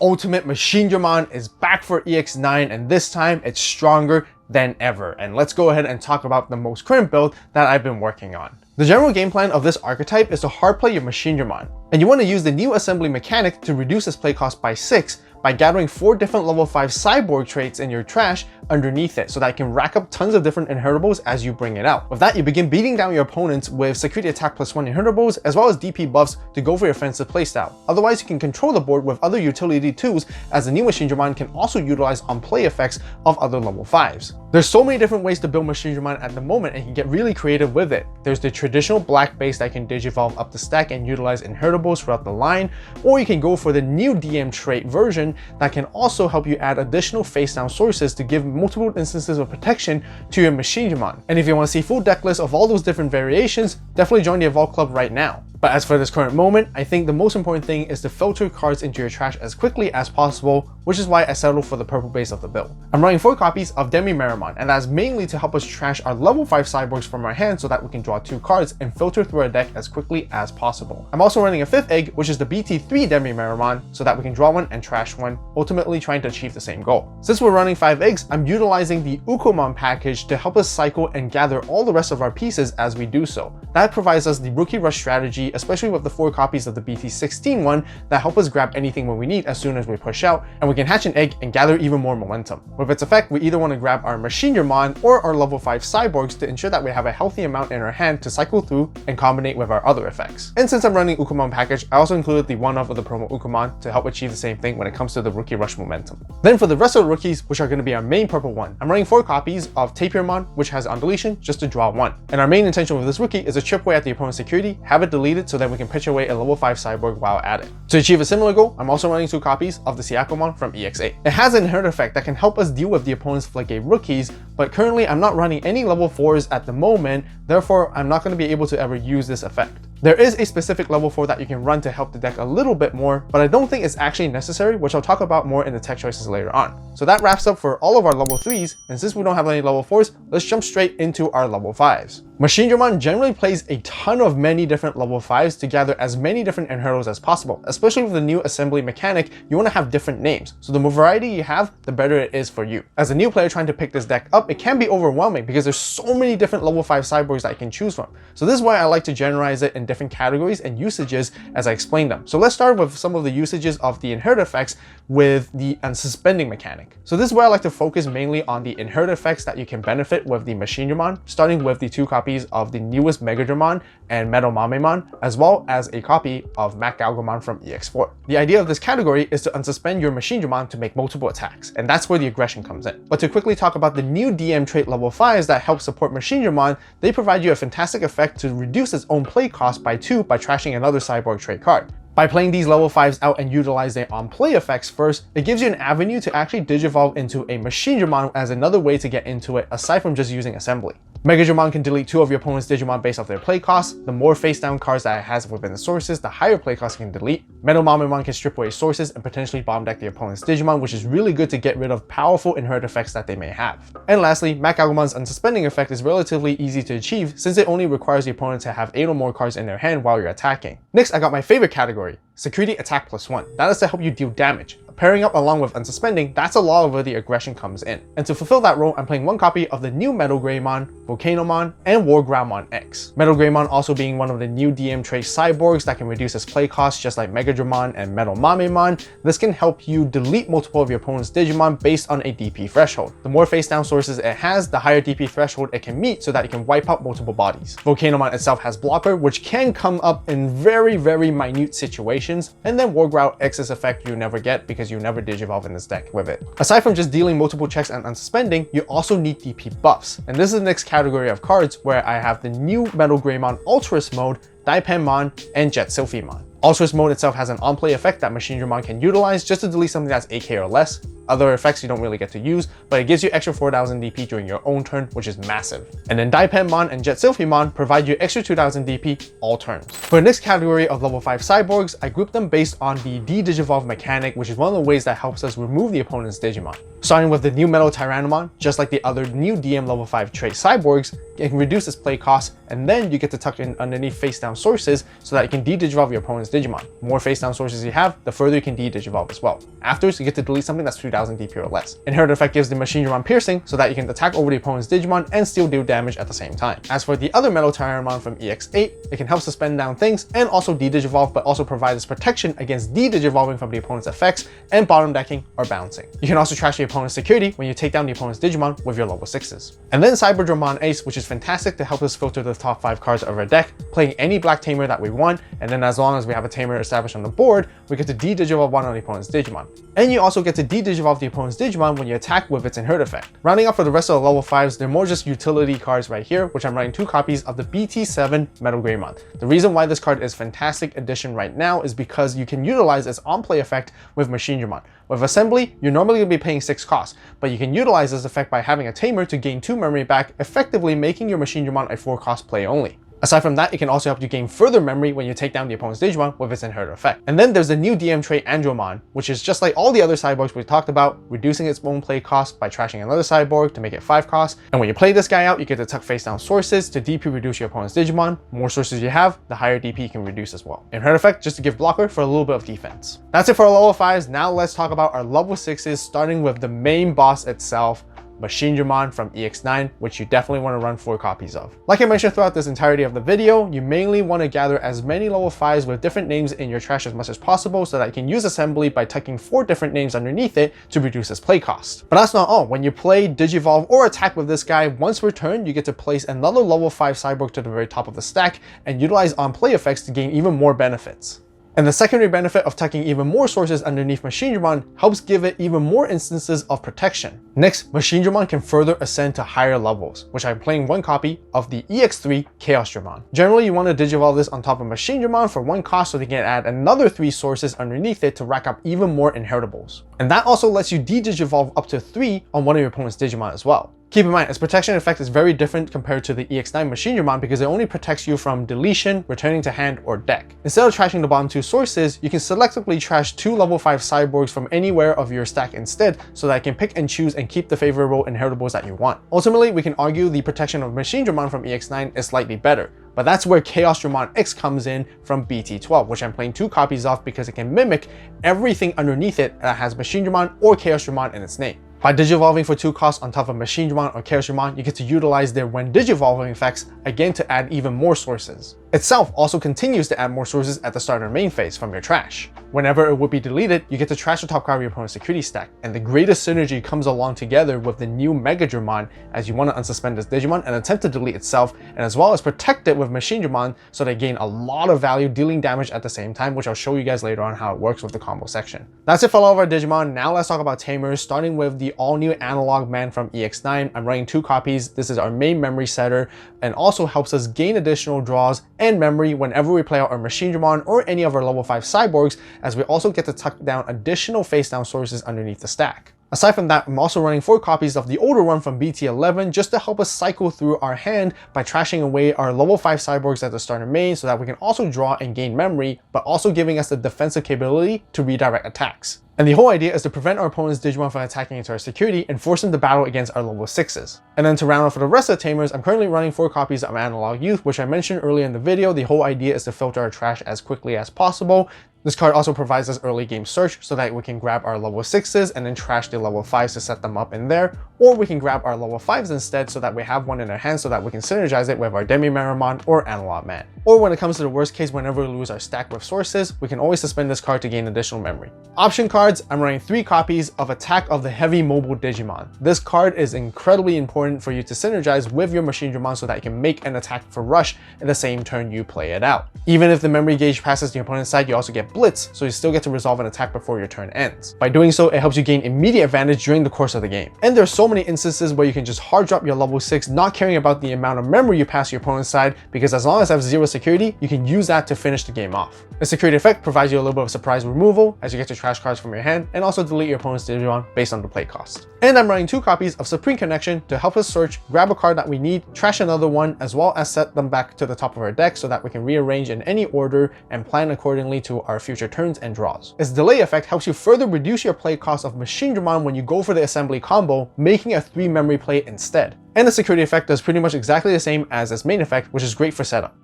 Ultimate Machinedramon is back for EX9, and this time it's stronger than ever. And let's go ahead and talk about the most current build that I've been working on. The general game plan of this archetype is to hardplay your Machinedramon, and you want to use the new assembly mechanic to reduce its play cost by 6 by gathering 4 different level 5 cyborg traits in your trash underneath it so that it can rack up tons of different inheritables as you bring it out. With that, you begin beating down your opponents with security attack +1 inheritables as well as DP buffs to go for your offensive playstyle. Otherwise, you can control the board with other utility tools, as the new Machinedramon can also utilize on play effects of other level 5s. There's so many different ways to build Machinedramon at the moment, and you can get really creative with it. There's the traditional black base that can digivolve up the stack and utilize inheritables throughout the line, or you can go for the new DM trait version that can also help you add additional face down sources to give multiple instances of protection to your Machinedramon. And if you want to see full deck lists of all those different variations, definitely join the AVAULT Club right now. But as for this current moment, I think the most important thing is to filter cards into your trash as quickly as possible, which is why I settled for the purple base of the build. I'm running 4 copies of Digimon, and that's mainly to help us trash our level 5 cyborgs from our hand so that we can draw 2 cards and filter through our deck as quickly as possible. I'm also running a 5th egg, which is the BT3 Digimon, so that we can draw 1 and trash 1, ultimately trying to achieve the same goal. Since we're running 5 eggs, I'm utilizing the Ukomon package to help us cycle and gather all the rest of our pieces as we do so. That provides us the rookie rush strategy, especially with the 4 copies of the BT16 one that help us grab anything when we need as soon as we push out, and we can hatch an egg and gather even more momentum. With its effect, we either want to grab our Machinedramon or our level 5 cyborgs to ensure that we have a healthy amount in our hand to cycle through and combine with our other effects. And since I'm running Ukomon package, I also included the one-off of the promo Ukomon to help achieve the same thing when it comes to the rookie rush momentum. Then for the rest of the rookies, which are going to be our main purple one, I'm running 4 copies of Tamers, which has on deletion just to draw 1. And our main intention with this rookie is to chip away at the opponent's security, have it deleted so that we can pitch away a level 5 cyborg while at it. To achieve a similar goal, I'm also running 2 copies of the Syakomon from EX8. It has an inherent effect that can help us deal with the opponent's Floodgate rookies, but currently I'm not running any level 4s at the moment, therefore I'm not going to be able to ever use this effect. There is a specific level 4 that you can run to help the deck a little bit more, but I don't think it's actually necessary, which I'll talk about more in the tech choices later on. So that wraps up for all of our level 3s, and since we don't have any level 4s, let's jump straight into our level 5s. Machinedramon generally plays a ton of many different level 5s to gather as many different inheritables as possible. Especially with the new assembly mechanic, you want to have different names, so the more variety you have, the better it is for you. As a new player trying to pick this deck up, it can be overwhelming because there's so many different level 5 cyborgs that I can choose from. So this is why I like to generalize it in different categories and usages as I explain them. So let's start with some of the usages of the inherit effects with the unsuspending mechanic. So this is where I like to focus mainly on the inherit effects that you can benefit with the Machinedramon, starting with the 2 copies of the newest Mugendramon and Metal Mamemon, as well as a copy of Machinedramon from EX4. The idea of this category is to unsuspend your Machinedramon to make multiple attacks, and that's where the aggression comes in. But to quickly talk about the new DM trait level 5s that help support Machinedramon, they provide you a fantastic effect to reduce its own play cost by 2 by trashing another cyborg trait card. By playing these level 5s out and utilizing on play effects first, it gives you an avenue to actually digivolve into a Machinedramon as another way to get into it aside from just using assembly. Mugendramon can delete 2 of your opponent's Digimon based off their play cost. The more face down cards that it has within the sources, the higher play cost it can delete. Metal Mamemon can strip away sources and potentially bomb deck the opponent's Digimon, which is really good to get rid of powerful inherent effects that they may have. And lastly, Machagomon's unsuspending effect is relatively easy to achieve since it only requires the opponent to have 8 or more cards in their hand while you're attacking. Next, I got my favorite category, security attack +1. That is to help you deal damage. Pairing up along with unsuspending, that's a lot of where the aggression comes in. And to fulfill that role, I'm playing 1 copy of the new Metal Greymon, Volcanomon, and Wargramon X. Metal Greymon also being one of the new DM trait cyborgs that can reduce its play cost just like Mugendramon and Metal Mamemon. This can help you delete multiple of your opponent's Digimon based on a DP threshold. The more face down sources it has, the higher DP threshold it can meet so that it can wipe out multiple bodies. Volcanomon itself has blocker, which can come up in very minute situations, and then Wargrout X's effect you never get because you never digivolve in this deck with it. Aside from just dealing multiple checks and unsuspending, you also need DP buffs. And this is the next category of cards where I have the new Metal Greymon Ultras mode, Daipenmon, and Jet Sylphimon. Ultras mode itself has an on-play effect that Machinedramon can utilize just to delete something that's AK or less. Other effects you don't really get to use, but it gives you extra 4000 DP during your own turn, which is massive. And then Daipenmon and Jet Sylphimon provide you extra 2000 DP all turns. For the next category of level 5 cyborgs, I grouped them based on the D-Digivolve mechanic, which is one of the ways that helps us remove the opponent's Digimon. Starting with the new Metal Tyrannomon, just like the other new DM level 5 trait cyborgs, it can reduce its play cost, and then you get to tuck in underneath face down sources so that you can D-Digivolve your opponent's Digimon. The more face down sources you have, the further you can D-Digivolve as well. Afterwards, you get to delete something that's 3000 DP or less. Inherent effect gives the Machinedramon piercing so that you can attack over the opponent's Digimon and still deal damage at the same time. As for the other Metal Tyrannomon from EX8, it can help suspend down things and also D-Digivolve, but also provide us protection against D-Digivolving from the opponent's effects and bottom decking or bouncing. You can also trash the opponent's security when you take down the opponent's Digimon with your level 6s. And then Cyberdramon Ace, which is fantastic to help us filter the top 5 cards of our deck, playing any black tamer that we want, and then as long as we have a tamer established on the board, we get to D-Digivolve one on the opponent's Digimon. And you also get to D-Digivolve the opponent's Digimon when you attack with its inherent effect. Rounding up for the rest of the level 5s, they're more just utility cards right here, which I'm running 2 copies of the BT7 Metal Greymon. The reason why this card is fantastic addition right now is because you can utilize its on-play effect with Machinedramon. With Assembly, you're normally going to be paying 6 costs, but you can utilize this effect by having a tamer to gain 2 memory back, effectively making your Machinedramon a 4 cost play only. Aside from that, it can also help you gain further memory when you take down the opponent's Digimon with its inherent effect. And then there's the new DM trait Andromon, which is just like all the other cyborgs we talked about, reducing its own play cost by trashing another cyborg to make it 5 costs. And when you play this guy out, you get to tuck face down sources to DP reduce your opponent's Digimon. The more sources you have, the higher DP you can reduce as well. Inherent effect just to give blocker for a little bit of defense. That's it for our level 5s. Now let's talk about our level 6s, starting with the main boss itself, Machinedramon from EX9, which you definitely want to run 4 copies of. Like I mentioned throughout this entirety of the video, you mainly want to gather as many level 5s with different names in your trash as much as possible so that you can use Assembly by tucking 4 different names underneath it to reduce its play cost. But that's not all. When you play, Digivolve, or attack with this guy, once per turn, you get to place another level 5 cyborg to the very top of the stack and utilize on-play effects to gain even more benefits. And the secondary benefit of tucking even more sources underneath Machinedramon helps give it even more instances of protection. Next, Machinedramon can further ascend to higher levels, which I'm playing 1 copy of the EX3 Chaosdramon. Generally, you want to Digivolve this on top of Machinedramon for 1 cost so they can add another 3 sources underneath it to rack up even more inheritables. And that also lets you D-Digivolve up to 3 on one of your opponent's Digimon as well. Keep in mind, its protection effect is very different compared to the EX9 Machinedramon because it only protects you from deletion, returning to hand, or deck. Instead of trashing the bottom 2 sources, you can selectively trash 2 level 5 cyborgs from anywhere of your stack instead so that I can pick and choose and keep the favorable inheritables that you want. Ultimately, we can argue the protection of Machinedramon from EX9 is slightly better, but that's where Chaosdramon X comes in from BT12, which I'm playing 2 copies of because it can mimic everything underneath it that has Machinedramon or Chaosdramon in its name. By Digivolving for 2 costs on top of Machinedramon or Chaosdramon, you get to utilize their when Digivolving effects again to add even more sources. Itself also continues to add more sources at the start of main phase from your trash. Whenever it would be deleted, you get to trash the top card of your opponent's security stack, and the greatest synergy comes along together with the new Megadramon as you want to unsuspend this Digimon and attempt to delete itself, and as well as protect it with Machinedramon so they gain a lot of value dealing damage at the same time, which I'll show you guys later on how it works with the combo section. That's it for all of our Digimon. Now let's talk about Tamers, starting with the all-new Analog Man from EX9. I'm running 2 copies. This is our main memory setter and also helps us gain additional draws and memory whenever we play out our Machinedramon or any of our level 5 cyborgs, as we also get to tuck down additional face down sources underneath the stack. Aside from that, I'm also running 4 copies of the older one from BT11 just to help us cycle through our hand by trashing away our level 5 cyborgs at the start of main so that we can also draw and gain memory, but also giving us the defensive capability to redirect attacks. And the whole idea is to prevent our opponent's Digimon from attacking into our security and force them to battle against our level 6s. And then to round off for the rest of the Tamers, I'm currently running 4 copies of Analog Youth, which I mentioned earlier in the video. The whole idea is to filter our trash as quickly as possible. This card also provides us early game search so that we can grab our level 6s and then trash the level 5s to set them up in there, or we can grab our level 5s instead so that we have one in our hand so that we can synergize it with our Demi-Meramon or Analog Man. Or when it comes to the worst case, whenever we lose our stack with sources, we can always suspend this card to gain additional memory. Option cards, I'm running 3 copies of Attack of the Heavy Mobile Digimon. This card is incredibly important for you to synergize with your Machinedramon so that you can make an attack for rush in the same turn you play it out. Even if the memory gauge passes the opponent's side, you also get Blitz, so you still get to resolve an attack before your turn ends. By doing so, it helps you gain immediate advantage during the course of the game. And there's so many instances where you can just hard drop your level 6, not caring about the amount of memory you pass your opponent's side, because as long as I have 0 security, you can use that to finish the game off. The security effect provides you a little bit of surprise removal as you get to trash cards from your hand, and also delete your opponent's Digimon based on the play cost. And I'm running 2 copies of Supreme Connection to help us search, grab a card that we need, trash another one, as well as set them back to the top of our deck so that we can rearrange in any order and plan accordingly to our future turns and draws. Its delay effect helps you further reduce your play cost of Machinedramon when you go for the assembly combo, making a 3 memory play instead. And the security effect does pretty much exactly the same as its main effect, which is great for setup.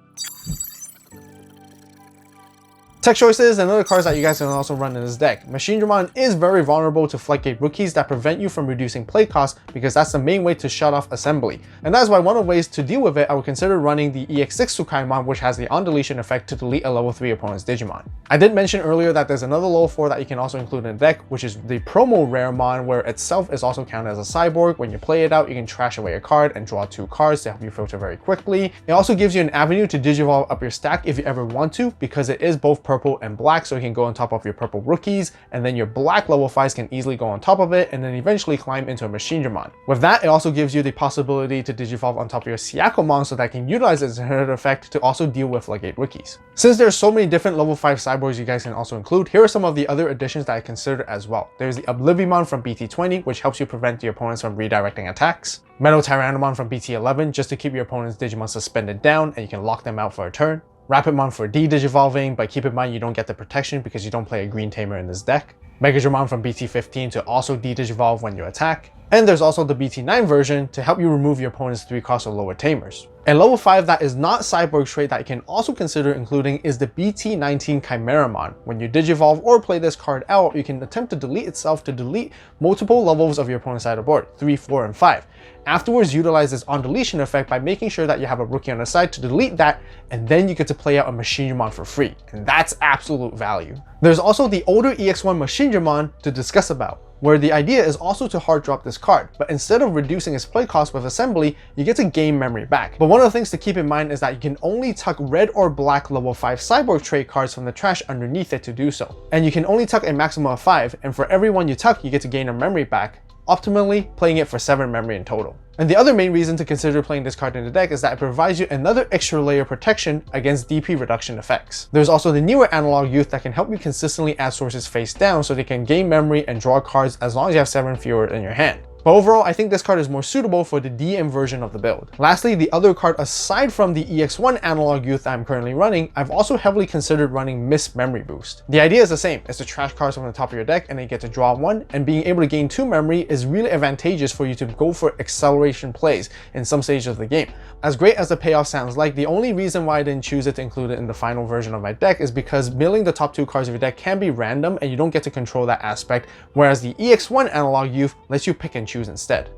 Tech choices and other cards that you guys can also run in this deck. Machinedramon is very vulnerable to Floodgate rookies that prevent you from reducing play costs, because that's the main way to shut off assembly. And that's why one of the ways to deal with it, I would consider running the EX6 Tsukaimon, which has the on deletion effect to delete a level 3 opponent's Digimon. I did mention earlier that there's another level 4 that you can also include in the deck, which is the Promo Raremon, where itself is also counted as a cyborg. When you play it out, you can trash away a card and draw 2 cards to help you filter very quickly. It also gives you an avenue to Digivolve up your stack if you ever want to, because it is both purple and black, so you can go on top of your purple rookies, and then your black level 5s can easily go on top of it, and then eventually climb into a Machinedramon. With that, it also gives you the possibility to Digivolve on top of your Syakomon, so that can utilize its inherent effect to also deal with Floodgate rookies. Since there's so many different level 5 cyborgs you guys can also include, here are some of the other additions that I considered as well. There's the Oblivimon from BT20, which helps you prevent your opponents from redirecting attacks. Metal Tyrannomon from BT11, just to keep your opponent's Digimon suspended down, and you can lock them out for a turn. Rapidmon for de-digivolving, but keep in mind you don't get the protection because you don't play a green tamer in this deck. Megadramon from BT15 to also de-digivolve when you attack. And there's also the BT9 version to help you remove your opponent's 3 cost or lower tamers. And level 5 that is not cyborg trait that you can also consider including is the BT19 Chimeramon. When you digivolve or play this card out, you can attempt to delete itself to delete multiple levels of your opponent's side of the board, 3, 4, and 5. Afterwards, utilize this on deletion effect by making sure that you have a rookie on the side to delete that, and then you get to play out a Machinedramon for free, and that's absolute value. There's also the older EX1 Machinedramon to discuss about, where the idea is also to hard drop this card, but instead of reducing its play cost with assembly, you get to gain memory back. But one of the things to keep in mind is that you can only tuck red or black level 5 cyborg trait cards from the trash underneath it to do so. And you can only tuck a maximum of 5, and for every one you tuck, you get to gain a memory back, optimally playing it for 7 memory in total. And the other main reason to consider playing this card in the deck is that it provides you another extra layer protection against DP reduction effects. There's also the newer Analog Youth that can help you consistently add sources face down so they can gain memory and draw cards as long as you have 7 fewer in your hand. But overall, I think this card is more suitable for the DM version of the build. Lastly, the other card aside from the EX1 Analog Youth that I'm currently running, I've also heavily considered running Miss Memory Boost. The idea is the same, it's to trash cards from the top of your deck and then you get to draw 1, and being able to gain 2 memory is really advantageous for you to go for acceleration plays in some stages of the game. As great as the payoff sounds like, the only reason why I didn't choose it to include it in the final version of my deck is because milling the top 2 cards of your deck can be random and you don't get to control that aspect, whereas the EX1 Analog Youth lets you pick and choose instead.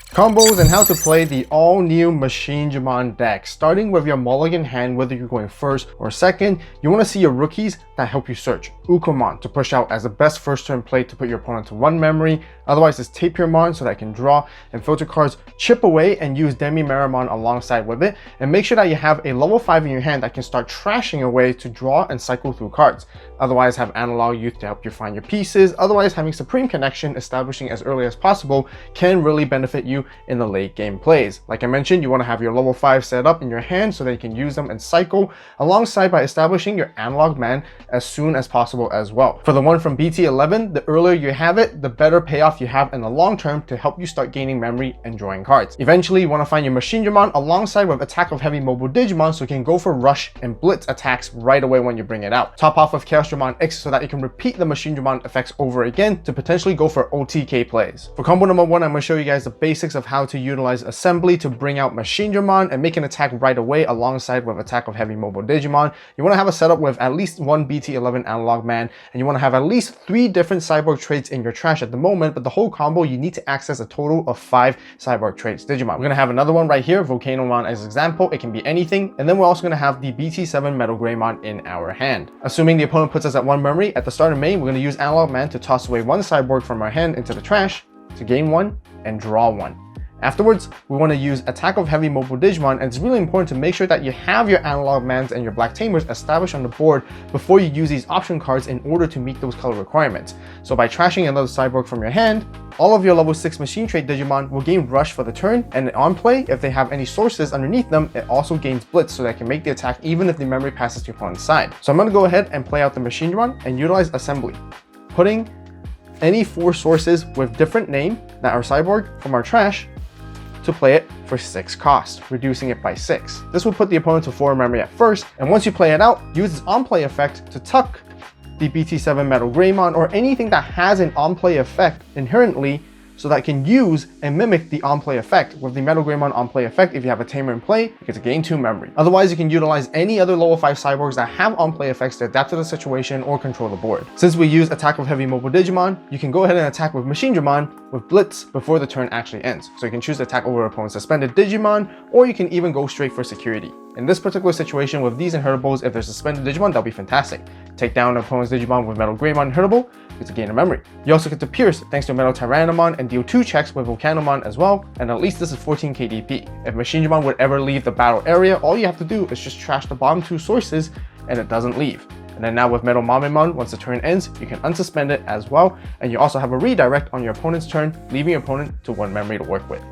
Combos and how to play the all-new Machinedramon deck. Starting with your mulligan hand, whether you're going first or second, you want to see your rookies that help you search. Ukomon to push out as the best first turn play to put your opponent to 1 memory. Otherwise, it's Tapirmon so that I can draw and filter cards, chip away, and use Demi-Meramon alongside with it. And make sure that you have a level 5 in your hand that can start trashing away to draw and cycle through cards. Otherwise, have Analog Youth to help you find your pieces. Otherwise, having Supreme Connection establishing as early as possible can really benefit you in the late game plays. Like I mentioned, you want to have your level 5 set up in your hand so that you can use them and cycle, alongside by establishing your Analog Man as soon as possible as well. For the one from BT11, the earlier you have it, the better payoff you have in the long term to help you start gaining memory and drawing cards. Eventually, you want to find your Machinedramon alongside with Attack of Heavy Mobile Digimon so you can go for rush and blitz attacks right away when you bring it out. Top off with Chaosdramon X so that you can repeat the Machinedramon effects over again to potentially go for OTK plays. For combo number 1, I'm going to show you guys the basics of how to utilize assembly to bring out Machinedramon and make an attack right away alongside with Attack of Heavy Mobile Digimon. You want to have a setup with at least 1 BT11 Analog Man, and you want to have at least 3 different cyborg traits in your trash at the moment, but the whole combo you need to access a total of 5 cyborg traits Digimon. We're going to have another one right here, Volcanomon as example. It can be anything, and then we're also going to have the BT7 Metal Greymon in our hand. Assuming the opponent puts us at 1 memory, at the start of main, we're going to use Analog Man to toss away 1 cyborg from our hand into the trash to gain 1 and draw 1. Afterwards, we want to use Attack of Heavy Mobile Digimon, and it's really important to make sure that you have your Analog Mans and your Black Tamers established on the board before you use these option cards in order to meet those color requirements. So by trashing another sideboard from your hand, all of your level 6 Machine Trait Digimon will gain Rush for the turn, and on play, if they have any sources underneath them, it also gains Blitz so that it can make the attack even if the memory passes to your opponent's side. So I'm going to go ahead and play out the Machinedramon and utilize Assembly, putting any 4 sources with different name that are sideboard from our trash to play it for 6 cost, reducing it by 6. This will put the opponent to 4 memory at first, and once you play it out, use its on-play effect to tuck the BT7 Metal Greymon or anything that has an on-play effect inherently so that it can use and mimic the on-play effect. With the Metal Greymon on-play effect, if you have a Tamer in play, you get to gain 2 memory. Otherwise, you can utilize any other level 5 cyborgs that have on-play effects to adapt to the situation or control the board. Since we use Attack of Heavy Mobile Digimon, you can go ahead and attack with Machinedramon with Blitz before the turn actually ends. So you can choose to attack over opponent's suspended Digimon, or you can even go straight for security. In this particular situation with these inheritables, if there's a suspended Digimon, that'll be fantastic. Take down an opponent's Digimon with Metal Greymon inheritable, you get to gain a memory. You also get to pierce thanks to Metal Tyrannomon and deal 2 checks with Volcanomon as well, and at least this is 14 KDP. If Machinedramon would ever leave the battle area, all you have to do is just trash the bottom 2 sources and it doesn't leave. And then now with Metal Mamemon, once the turn ends, you can unsuspend it as well, and you also have a redirect on your opponent's turn, leaving your opponent to 1 memory to work with.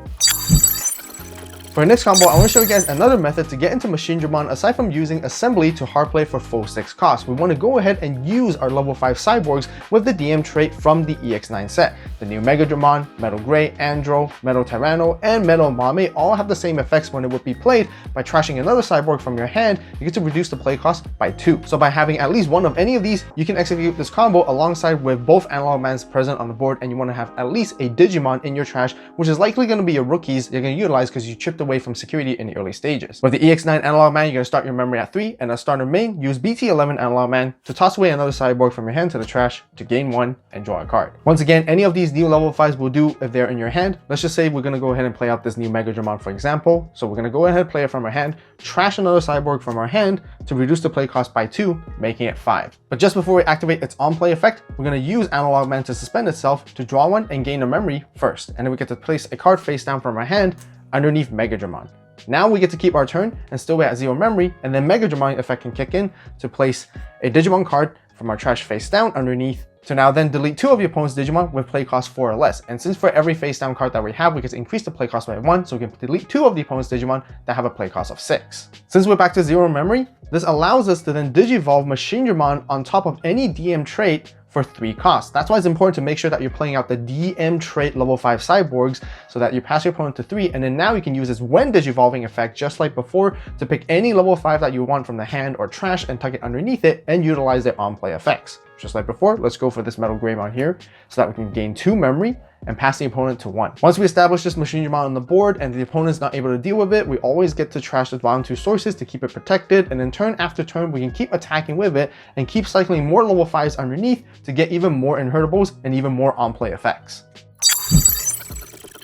For our next combo, I want to show you guys another method to get into Machinedramon aside from using Assembly to hard play for full 6 cost. We want to go ahead and use our level 5 cyborgs with the DM trait from the EX9 set. The new Megadramon, Metal Grey, Andro, Metal Tyranno, and Metal Mame all have the same effects when it would be played. By trashing another cyborg from your hand, you get to reduce the play cost by 2. So by having at least one of any of these, you can execute this combo alongside with both Analog Mans present on the board, and you want to have at least a Digimon in your trash, which is likely going to be your rookies you're going to utilize because you chipped away from security in the early stages. With the EX9 Analog Man, you're going to start your memory at 3, and as starter main, use BT11 Analog Man to toss away another sideboard from your hand to the trash to gain 1 and draw a card. Once again, any of these new level 5s will do if they're in your hand. Let's just say we're going to go ahead and play out this new Megadramon for example. So we're going to go ahead and play it from our hand, trash another sideboard from our hand to reduce the play cost by 2, making it 5. But just before we activate its on-play effect, we're going to use Analog Man to suspend itself to draw 1 and gain a memory first, and then we get to place a card face down from our hand underneath Megadramon. Now we get to keep our turn and still be at 0 memory, and then Megadramon effect can kick in to place a Digimon card from our trash face down underneath to now then delete 2 of your opponent's Digimon with play cost 4 or less. And since for every face down card that we have, we get to increase the play cost by 1, so we can delete 2 of the opponent's Digimon that have a play cost of 6. Since we're back to 0 memory, this allows us to then Digivolve Machinedramon on top of any DM trait for 3 costs. That's why it's important to make sure that you're playing out the DM trait level 5 cyborgs so that you pass your opponent to 3, and then now you can use this when digivolving effect just like before to pick any level 5 that you want from the hand or trash and tuck it underneath it and utilize their on-play effects. Just like before, let's go for this Metal Greymon here so that we can gain 2 memory and pass the opponent to 1. Once we establish this Machinedramon on the board and the opponent's not able to deal with it, we always get to trash the bottom 2 sources to keep it protected, and then turn after turn we can keep attacking with it and keep cycling more level 5s underneath to get even more inheritables and even more on-play effects.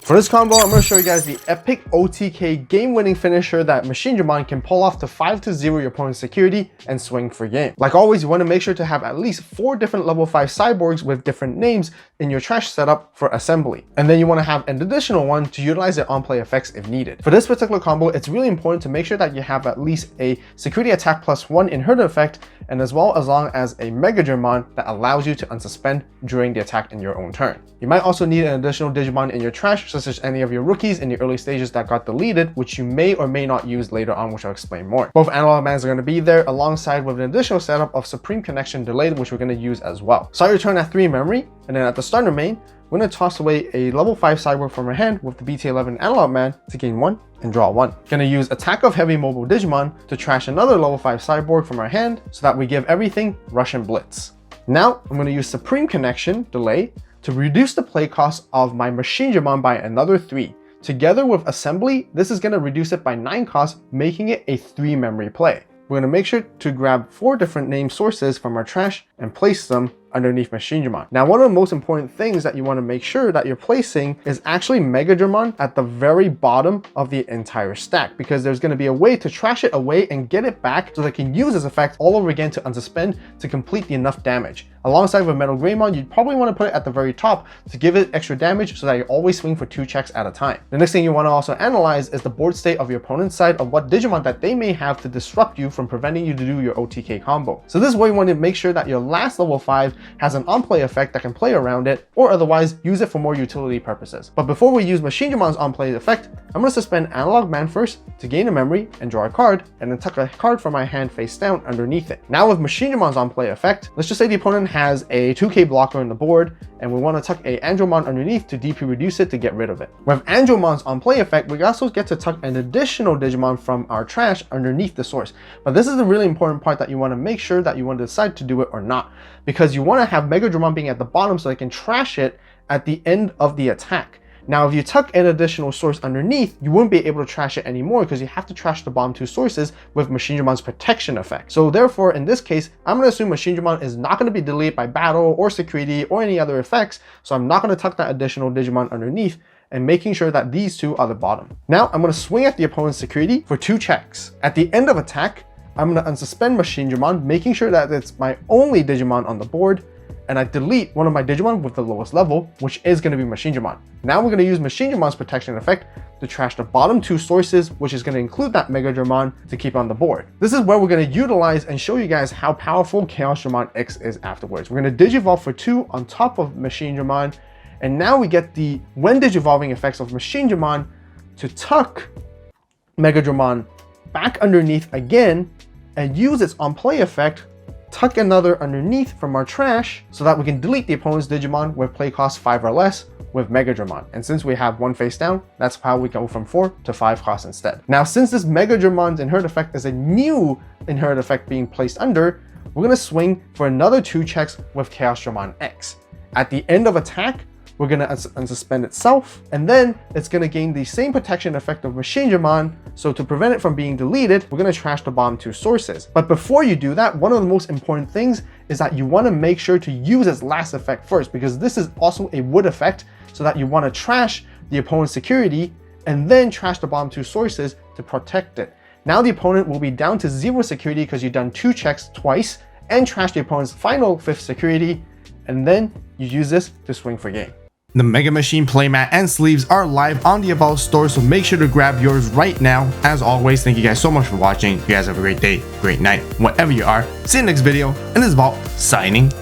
For this combo, I'm going to show you guys the epic OTK game-winning finisher that Machinedramon can pull off to 5-0 your opponent's security and swing for game. Like always, you want to make sure to have at least 4 different level 5 cyborgs with different names in your trash setup for assembly. And then you want to have an additional one to utilize their on-play effects if needed. For this particular combo, it's really important to make sure that you have at least a security attack +1 inherent effect, and as long as a Megadramon that allows you to unsuspend during the attack in your own turn. You might also need an additional Digimon in your trash, such as any of your rookies in the early stages that got deleted, which you may or may not use later on, which I'll explain more. Both Analog Mans are going to be there alongside with an additional setup of Supreme Connection Delayed, which we're going to use as well. Start your turn at 3 memory, and then at the starter main, we're going to toss away a level 5 cyborg from our hand with the BT11 Analog Man to gain 1 and draw 1. Going to use Attack of Heavy Mobile Digimon to trash another level 5 cyborg from our hand so that we give everything Rush and Blitz. Now, I'm going to use Supreme Connection Delay to reduce the play cost of my Machinedramon by another 3. Together with Assembly, this is going to reduce it by 9 costs, making it a 3 memory play. We're going to make sure to grab 4 different name sources from our trash and place them underneath Machinedramon. Now, one of the most important things that you want to make sure that you're placing is actually Mugendramon at the very bottom of the entire stack, because there's going to be a way to trash it away and get it back so they can use this effect all over again to unsuspend to complete the enough damage. Alongside with Metalgramon, you'd probably want to put it at the very top to give it extra damage so that you always swing for 2 checks at a time. The next thing you want to also analyze is the board state of your opponent's side of what Digimon that they may have to disrupt you from preventing you to do your OTK combo. So this is where you want to make sure that your last level 5 has an on-play effect that can play around it, or otherwise use it for more utility purposes. But before we use Machinedramon's on-play effect, I'm going to suspend Analog Man first to gain a memory and draw a card, and then tuck a card from my hand face down underneath it. Now with Machinedramon's on-play effect, let's just say the opponent has a 2k blocker on the board, and we want to tuck a Andromon underneath to DP reduce it to get rid of it. With Andromon's on-play effect, we also get to tuck an additional Digimon from our trash underneath the source. But this is the really important part that you want to make sure that you want to decide to do it or not, because you want to have Mugendramon being at the bottom so they can trash it at the end of the attack. Now, if you tuck an additional source underneath, you wouldn't be able to trash it anymore because you have to trash the bottom 2 sources with Machinedramon's protection effect. So therefore, in this case, I'm going to assume Machinedramon is not going to be deleted by battle or security or any other effects. So I'm not going to tuck that additional Digimon underneath and making sure that these 2 are the bottom. Now I'm going to swing at the opponent's security for 2 checks. At the end of attack, I'm going to unsuspend Machinedramon, making sure that it's my only Digimon on the board, and I delete one of my Digimon with the lowest level, which is going to be Machinedramon. Now we're going to use Machinedramon's protection effect to trash the bottom 2 sources, which is going to include that Mugendramon to keep on the board. This is where we're going to utilize and show you guys how powerful Chaosdramon X is afterwards. We're going to Digivolve for 2 on top of Machinedramon, and now we get the when Digivolving effects of Machinedramon to tuck Mugendramon back underneath again and use its on-play effect, tuck another underneath from our trash so that we can delete the opponent's Digimon with play cost 5 or less with Mugendramon. And since we have 1 face down, that's how we go from 4 to 5 cost instead. Now, since this Mugendramon's inherit effect is a new inherit effect being placed under, we're going to swing for another 2 checks with Chaosdramon X. At the end of attack, we're going to unsuspend itself, and then it's going to gain the same protection effect of Machinedramon. So to prevent it from being deleted, we're going to trash the bottom 2 sources. But before you do that, one of the most important things is that you want to make sure to use its last effect first, because this is also a wood effect, so that you want to trash the opponent's security and then trash the bottom 2 sources to protect it. Now the opponent will be down to 0 security because you've done 2 checks twice and trash the opponent's final 5th security, and then you use this to swing for game. The Mega Machine Playmat and Sleeves are live on the AVAULT Store, so make sure to grab yours right now. As always, thank you guys so much for watching. You guys have a great day, great night, whatever you are. See you in the next video, and this is AVAULT signing